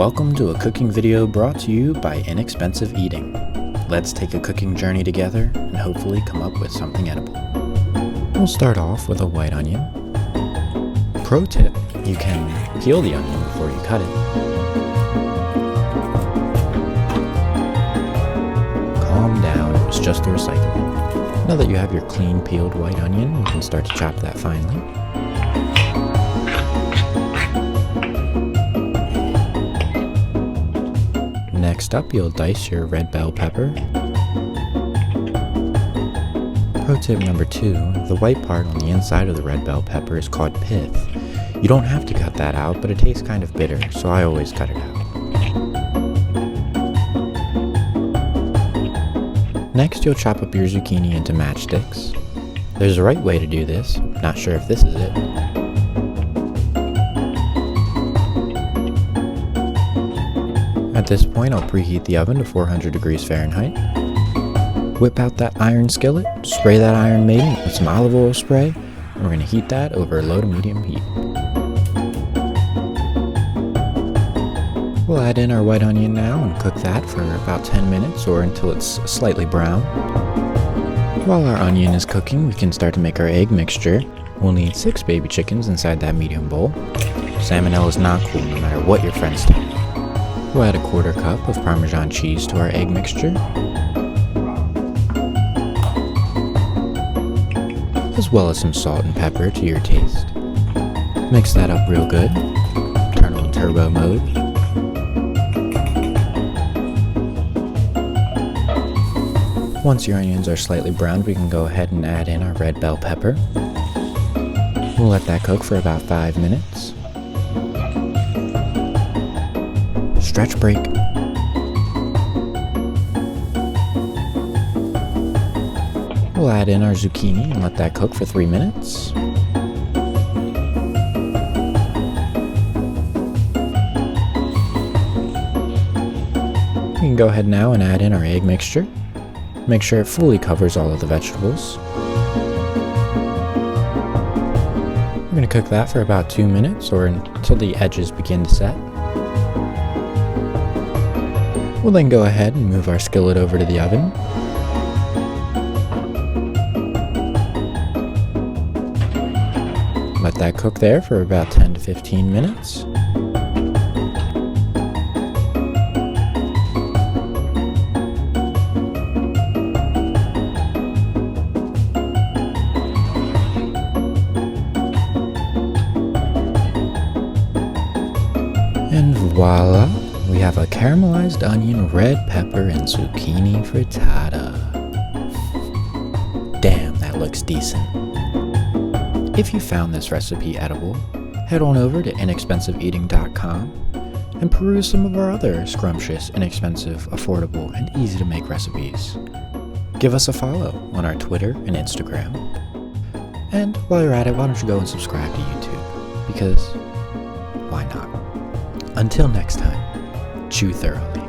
Welcome to a cooking video brought to you by Inexpensive Eating. Let's take a cooking journey together and hopefully come up with something edible. We'll start off with a white onion. Pro tip, you can peel the onion before you cut it. Calm down, it was just a recycling. Now that you have your clean peeled white onion, you can start to chop that finely. Next up, you'll dice your red bell pepper. Pro tip number 2, the white part on the inside of the red bell pepper is called pith. You don't have to cut that out, but it tastes kind of bitter, so I always cut it out. Next, you'll chop up your zucchini into matchsticks. There's a right way to do this, not sure if this is it. At this point, I'll preheat the oven to 400 degrees Fahrenheit. Whip out that iron skillet, spray that iron maiden with some olive oil spray, and we're going to heat that over low to medium heat. We'll add in our white onion now and cook that for about 10 minutes or until it's slightly brown. While our onion is cooking, we can start to make our egg mixture. We'll need 6 baby chickens inside that medium bowl. Salmonella is not cool no matter what your friends tell you. We'll add a 1/4 cup of Parmesan cheese to our egg mixture, as well as some salt and pepper to your taste. Mix that up real good. Turn on turbo mode. Once your onions are slightly browned, we can go ahead and add in our red bell pepper. We'll let that cook for about 5 minutes. Stretch break. We'll add in our zucchini and let that cook for 3 minutes. We can go ahead now and add in our egg mixture. Make sure it fully covers all of the vegetables. We're going to cook that for about 2 minutes or until the edges begin to set. We'll then go ahead and move our skillet over to the oven. Let that cook there for about 10 to 15 minutes. And voila! We have a caramelized onion, red pepper, and zucchini frittata. Damn, that looks decent. If you found this recipe edible, head on over to inexpensiveeating.com and peruse some of our other scrumptious, inexpensive, affordable, and easy to make recipes. Give us a follow on our Twitter and Instagram. And while you're at it, why don't you go and subscribe to YouTube? Because why not? Until next time. Chew thoroughly.